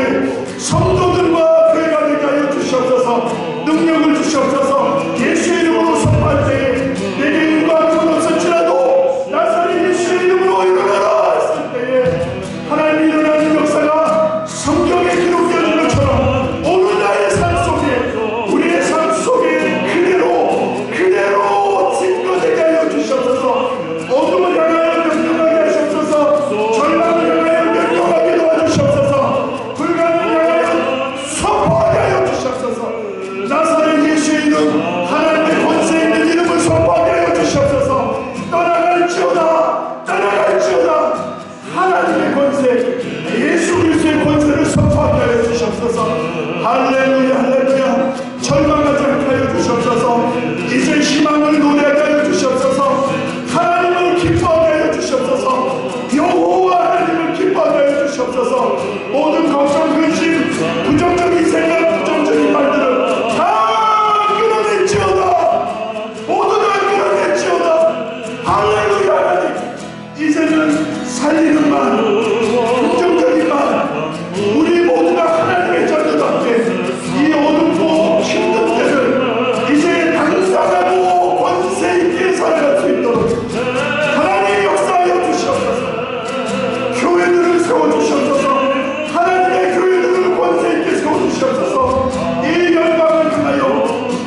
성도들과 교회가 되게 하여 주시옵소서. 능력을 주시옵소서. 예수의 이름으로 선포할 때에 내게 일과 돈 없을지라도 나사렛 예수의 이름으로 일어나라 했을 때에 하나님이 일어나는 역사가 성경에 기록되는 것처럼 오늘 나의 삶 속에, 우리의 삶 속에 그대로 증거되게 하여 주시옵소서. 어둠을 향하여 명령하게 하시옵소서. 절망을 향하여 명령하게 도와주시옵소서. 불가능을 향하여 선포하게 하여 주시옵소서. 나사렛 예수의 이름, 하나님의 권세 있는 이름을 선포하게 하여 주시옵소서. 떠나갈지어다, 떠나갈지어다. 하나님의 권세, 예수 그리스도의 권세를 선포하게 하여 주시옵소서. 할렐루야, 할렐루야. 절망하지 않게 하여 주시옵소서. 이제 희망을 노래하게 하여 주시옵소서. 하나님을 기뻐하게 하여 주시옵소서. 여호와 하나님을 기뻐하게 하여 주시옵소서. 모든 걱정, 근심, 부정적인 생각, 부정적인 말들을 다 끊어낼지어다. 모두 다 끊어낼지어다. 할렐루야. 하나님 이제는 살리는 말, 긍정적인 말, 우리 모두가 하나님의 자녀답게 이 어둡고 힘든 때를 이제 당당하고 권세 있게 살아갈 수 있도록 하나님의 역사하여 주시옵소서. 교회들을 세워주시옵소서. 하나님의 교회들을 권세 있게 세워주시옵소서. 이 열방을 향하여,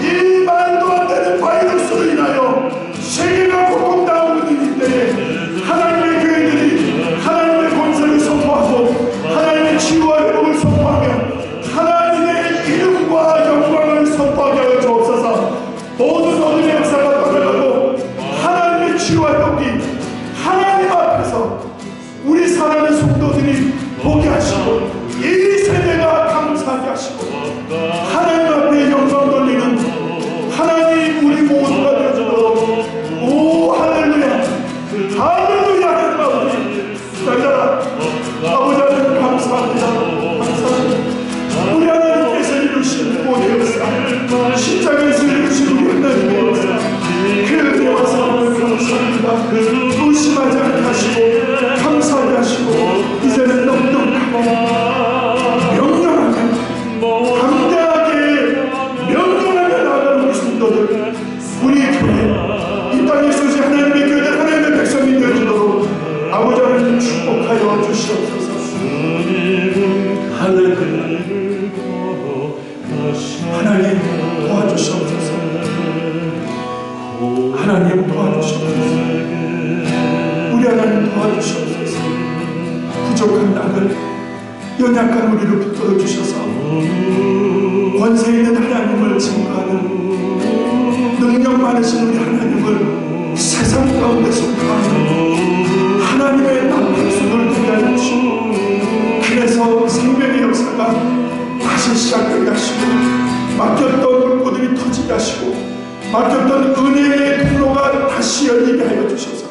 이 말도 안 되는 바이러스로 인하여 세계가 고통당하고 있는 이때에 하나님의 교회들이 하나님의 권세를 선포하고 하나님의 치유와 회복을 선포하며 하나님의 이름과 영광을 선포하게 하여 주옵소서. 모든 어둠의 역사가 떠나가고 하나님의 치유와 회복이 하나님 앞에서 우리 사랑하는 성도들이 보게 하시고 이 세대가 감사하게 하시고 하나님 앞에 영광 돌리는 하나님 우리 모두가 되어주도록. 오 할렐루야, 할렐루야. 하나님 아버지, 날마다 아버지 하나님 감사합니다. 감사합니다. 우리 하나님께서 이루신 모든 역사, 십자가에서 이루신 우리 하나님의 역사, 그 은혜와 사랑을 감사합니다. 의심하지 않게 하시고 감사하게 하시고 이제는 넉넉하게 명령하게 담대하게 명령하게 나아가는 우리 성도들, 우리 교회, 이 땅에 소식 하나님의 교회들, 하나님의 백성이 되어주도록 아버지 하나님 축복하여 주시옵소서. 할렐루야. 하나님 도와주시옵소서. 하나님 도와주시옵소서. 우리 하나님 도와주시옵소서. 부족한 나를, 연약한 우리를 붙들어 주셔서 권세 있는 하나님을 증거하는 능력 많으신 우리 하나님을 세상 가운데 선포하는 하나님의 남편수를 되게 하여 주시고, 그래서 생명의 역사가 다시 시작되게 하시고, 막혔던 물꼬들이 터지게 하시고, 막혔던 은혜의 통로가 다시 열리게 하여 주셔서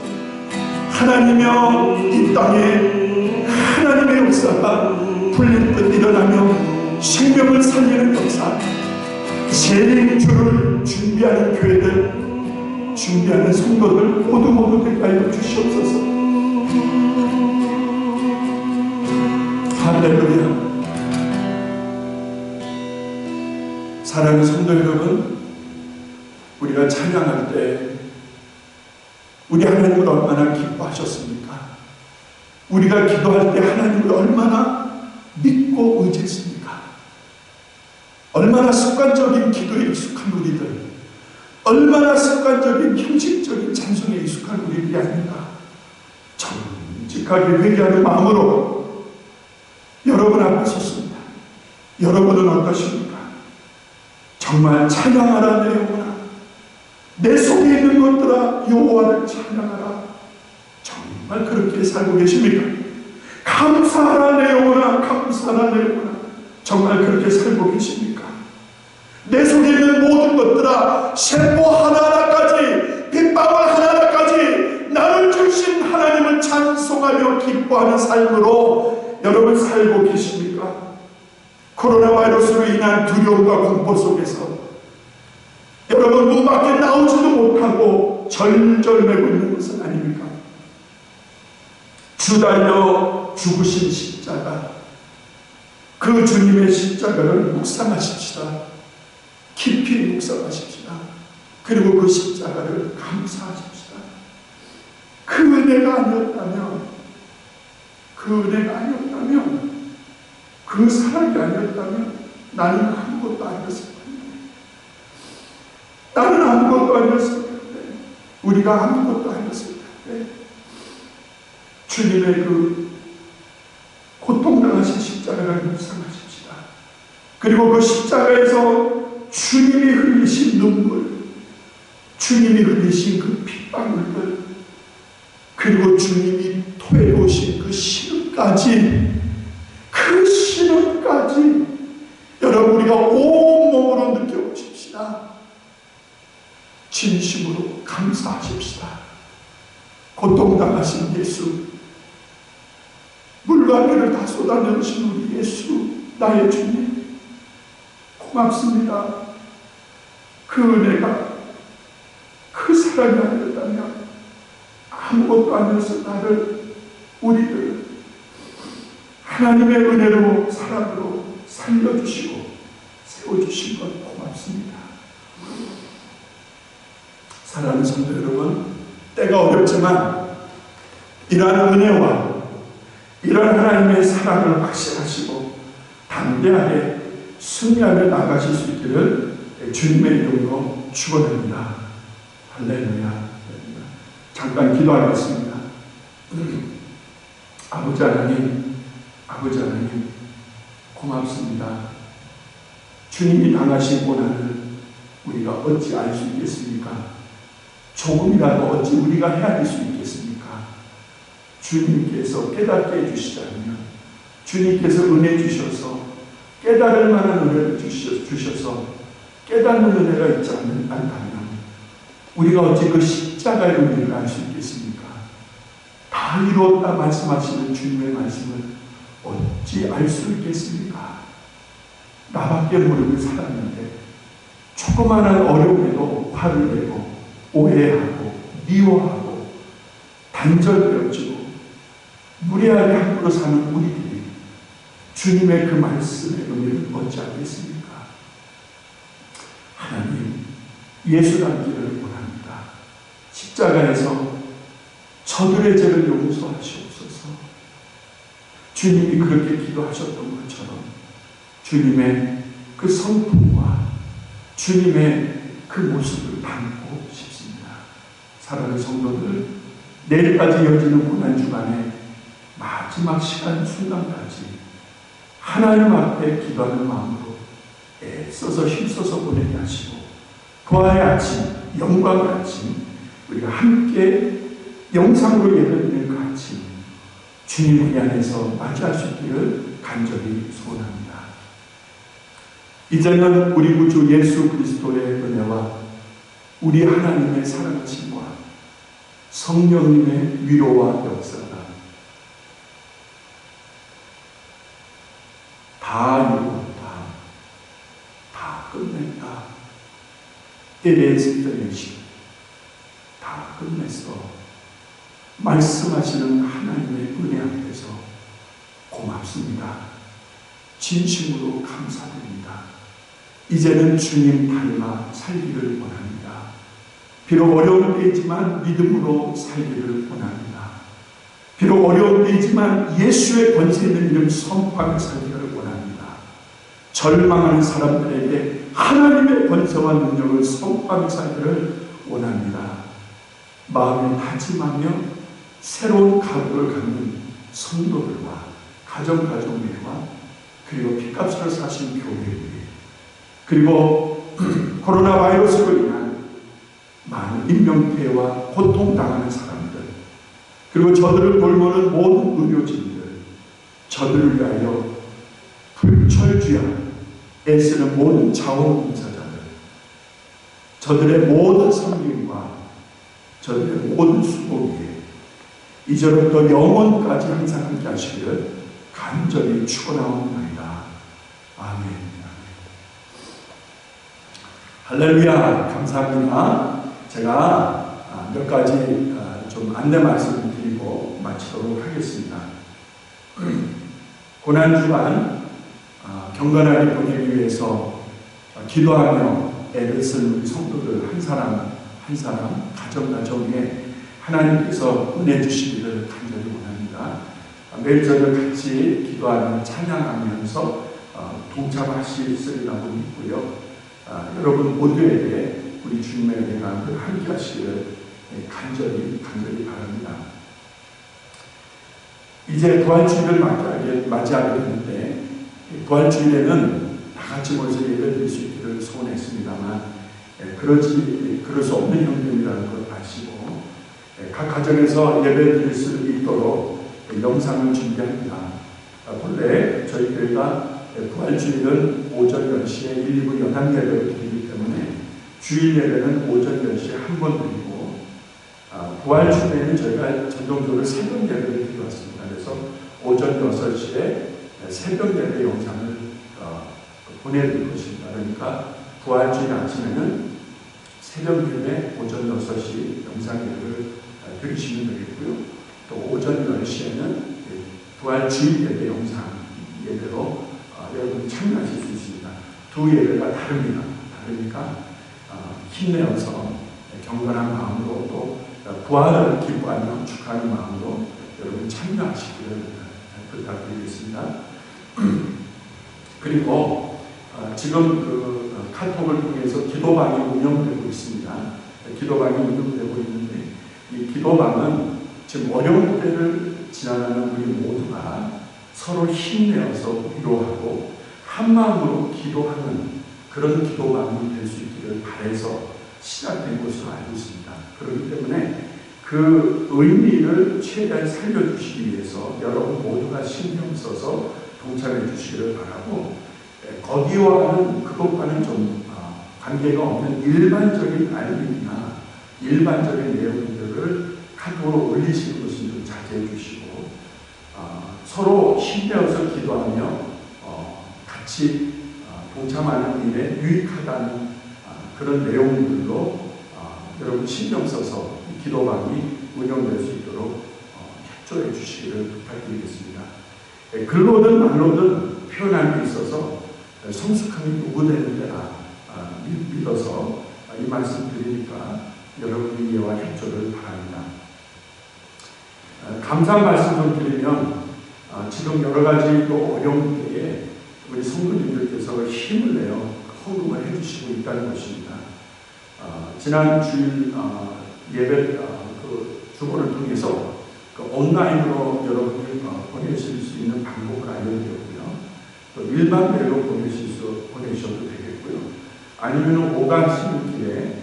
하나님이여 이 땅에 하나님의 역사가 불릴 듯 일어나며 생명을 살리는 역사, 재림주를 준비하는 교회들, 준비하는 성도들 모두 되게 하여 주시옵소서. 할렐루야. 사랑하는 성도 여러분, 우리가 찬양할 때 우리 하나님을 얼마나 기뻐하셨습니까? 우리가 기도할 때 하나님을 얼마나 믿고 의지했습니까? 얼마나 습관적인 기도에 익숙한 우리들, 얼마나 습관적인 형식적인 찬송에 익숙한 우리들이 아닌가. 정직하게 회개하는 마음으로 여러분 앞에 섰습니다. 여러분은 어떠십니까? 정말 찬양하라 내 영혼아, 내 속에 있는 것들아 여호와를 찬양하라. 정말 그렇게 살고 계십니까? 감사하라 내 영혼아, 감사하라 내 영혼아. 정말 그렇게 살고 계십니까? 내 속에 있는 모든 것들아, 세포 하나하나까지, 빗방울 하나하나까지 나를 주신 하나님을 찬송하며 기뻐하는 삶으로 여러분 살고 계십니까? 코로나 바이러스로 인한 두려움과 공포 속에서 여러분 문 밖에 나오지도 못하고 절절매고 있는 것은 아닙니까? 주 달려 죽으신 십자가, 그 주님의 십자가를 묵상하십시다. 깊이 묵상하십시다. 그리고 그 십자가를 감사하십시다. 그 은혜가 아니었다면, 그 사랑이 아니었다면 나는 아무것도 아니었을 텐데, 나는 아무것도 아니었을 텐데, 우리가 아무것도 아니었을 텐데, 주님의 그 고통당하신 십자가를 묵상하십시다. 그리고 그 십자가에서 주님이 흘리신 눈물, 주님이 흘리신 그 핏방울들, 그리고 주님이 토해오신 그 신음까지, 그 신음까지 여러분 우리가 온몸으로 느껴보십시다. 진심으로 감사하십시다. 고통당하신 예수, 물과 피를 다 쏟아내신 우리 예수, 나의 주님, 고맙습니다. 그 은혜가, 그 사랑이 아니었다면, 아무것도 아니어서 나를, 우리를 하나님의 은혜로, 사랑으로 살려주시고 세워주신 것 고맙습니다. 사랑하는 성도 여러분, 때가 어렵지만 이러한 은혜와 이런 하나님의 사랑을 확신하시고 담대하게 승리하며 나가실 수 있기를 주님의 이름으로 축원합니다. 할렐루야. 잠깐 기도하겠습니다. 아버지 하나님, 고맙습니다. 주님이 당하신 고난을 우리가 어찌 알 수 있겠습니까? 조금이라도 어찌 우리가 헤아릴 수 있겠습니까? 주님께서 깨닫게 해주시자면, 주님께서 은혜 주셔서 깨달을 만한 은혜를 주셔서 깨닫는 은혜가 있지 않다면 우리가 어찌 그 십자가의 은혜를 알 수 있겠습니까? 다 이루었다 말씀하시는 주님의 말씀을 어찌 알 수 있겠습니까? 나밖에 모르고 살았는데 조그마한 어려움에도 화를 내고 오해하고 미워하고 단절되어지고 무례하게 함부로 사는 우리들이 주님의 그 말씀의 은혜를 어찌 알겠습니까? 하나님, 예수 닮기를 원합니다. 십자가에서 저들의 죄를 용서하시옵소서. 주님이 그렇게 기도하셨던 것처럼 주님의 그 성품과 주님의 그 모습을 담고 싶습니다. 사랑하는 성도들, 내일까지 이어지는 고난주간에 마지막 시간 순간까지 하나님 앞에 기도하는 마음으로 애써서 힘써서 보내게 하시고, 부활의 아침, 영광의 아침, 우리가 함께 영상으로 예배드리는 그 아침, 주님 우리 안에서 맞이할 수 있기를 간절히 소원합니다. 이제는 우리 구주 예수 그리스도의 은혜와 우리 하나님의 사랑하심과 성령님의 위로와 역사가 다 이루었다, 다 끝냈다, It is finished, 다 끝냈어 말씀하시는 하나님의 은혜 앞에서 고맙습니다. 진심으로 감사드립니다. 이제는 주님 닮아 살기를 원합니다. 비록 어려울 때이지만 믿음으로 살기를 원합니다. 비록 어려울 때이지만 예수의 권세 있는 이름 선포하며 살기를 원합니다. 절망하는 사람들에게 하나님의 권세와 능력을 선포하며 살기를 원합니다. 마음에 다짐하며 새로운 각오를 갖는 성도들과 가정가족들과 그리고 핏값으로 사신 교회들, 그리고 코로나 바이러스로 인한 많은 인명피해와 고통당하는 사람들, 그리고 저들을 돌보는 모든 의료진들, 저들을 위하여 불철주야 애쓰는 모든 자원봉사자들, 저들의 모든 섬김과 저들의 모든 수고에 이제부터 영원까지 항상 함께 하시기를 간절히 축원하옵나이다. 아멘. 할렐루야. 감사합니다. 제가 몇 가지 좀 안내 말씀을 드리고 마치도록 하겠습니다. 고난주간 경건하게 보내기 위해서 기도하며 애를 쓴 우리 성도들 한 사람 한 사람 가정에 하나님께서 은혜 주시기를 간절히 원합니다. 매일 저녁 같이 기도하며 찬양하면서 동참하시리라고 믿고요. 여러분 모두에게 우리 주님의 은혜가 함께 하시기를 간절히 바랍니다. 이제 부활주일을 맞이하게 되는데, 부활주일에는 다 같이 모여서 예배드릴 수 있기를 소원했습니다만 그럴 수 없는 형편이라는 걸 아시고 각 가정에서 예배드릴 수 있도록 영상을 준비합니다. 본래 저희 교회가 부활주일은 오전 10시에 1, 2부 연합 예배를 드리기 때문에 주일 예배는 오전 10시에 한 번 드리고, 부활주일에는 저희가 전통적으로 새벽 예배를 드려왔습니다. 그래서 오전 6시에 새벽 예배 영상을 보내드릴 것입니다. 그러니까 부활주일 아침에는 새벽 예배 오전 6시 영상 예배를 들으시면 되겠고요. 또 오전 10시에는 부활주일 예배 영상 예배로 여러분 참여하실 수 있습니다. 두 예배가 다릅니다. 다르니까 힘내어서 경건한 마음으로 또 부활을 기뻐하며 축하하는 마음으로 여러분 참여하시기를 부탁드리겠습니다. 그리고 지금 카톡을 통해서 기도방이 운영되고 있습니다. 기도방이 운영되고 있는데, 이 기도방은 지금 어려운 때를 지나가는 우리 모두가 서로 힘내어서 위로하고 한마음으로 기도하는 그런 기도방이 될 수 있기를 바라서 시작된 것으로 알고 있습니다. 그렇기 때문에 그 의미를 최대한 살려주시기 위해서 여러분 모두가 신경 써서 동참해 주시기를 바라고, 거기와는 그것과는 좀 관계가 없는 일반적인 알림이나 일반적인 내용들을 카톡으로 올리시는 것은 좀 자제해 주시고, 서로 힘내어서 기도하며 같이 동참하는 일에 유익하다는 그런 내용들로 여러분 신경 써서 기도방이 운영될 수 있도록 협조해 주시기를 부탁드리겠습니다. 글로든 말로든 표현하는 데 있어서 성숙함이 요구되는 데라 믿어서 이 말씀 드리니까 여러분의 이해와 협조를 바랍니다. 감사 말씀을 드리면 지금 여러 가지 또 어려운 때에 우리 성도님들께서 힘을 내어 헌금을 해주시고 있다는 것입니다. 지난 주일 예배 그 주보를 통해서 그 온라인으로 여러분이 보내실 수 있는 방법을 알려드렸고요. 또 일반 메일로 보내셔도 되겠고요. 아니면 오강신길에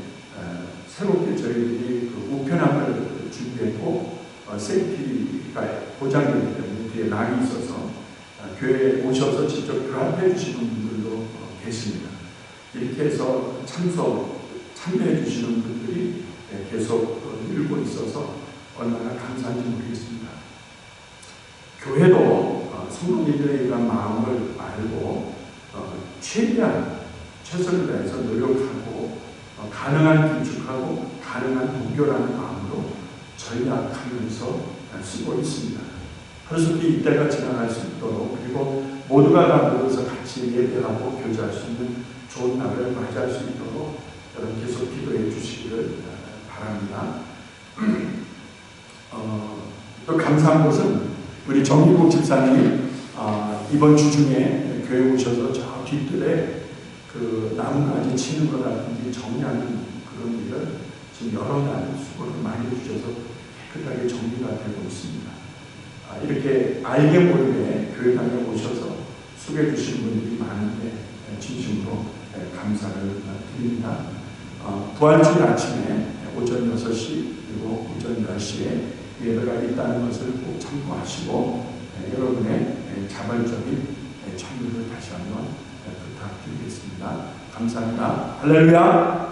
새롭게 저희들이 그 우편함을 준비했고 세이프티가 보장되기 때문에 뒤에 란이 있어서 교회에 오셔서 직접 드랍해 주시는 분들도 계십니다. 이렇게 해서 참여해 주시는 분들이 계속 늘고 있어서 얼마나 감사한지 모르겠습니다. 교회도 성도님들의 이런 마음을 알고 최대한 최선을 다해서 노력하고 가능한 긴축하고 가능한 동결하는 마음으로 전략하면서 쓰고 있습니다. 그래서 이때가 지나갈 수 있도록 그리고 모두가 다 모여서 같이 예배하고 교제할 수 있는 좋은 날을 맞이할 수 있도록 여러분 계속 기도해 주시기를 바랍니다. 또 감사한 것은 우리 정기국 집사님이 이번 주 중에 교회 오셔서 저 뒤뜰에 그 나뭇가지 치는 거라든지 정리하는 그런 일을 지금 여러 날 수고를 많이 해주셔서 깨끗하게 정리가 되고 있습니다. 이렇게 알게 모르게 교회당에 오셔서 수고해 주신 분들이 많은데 진심으로 감사를 드립니다. 부활주일 아침에 오전 6시 그리고 오전 10시에 예배가 있다는 것을 꼭 참고하시고 여러분의 자발적인 참여를 다시 한번 부탁드리겠습니다. 감사합니다. 할렐루야.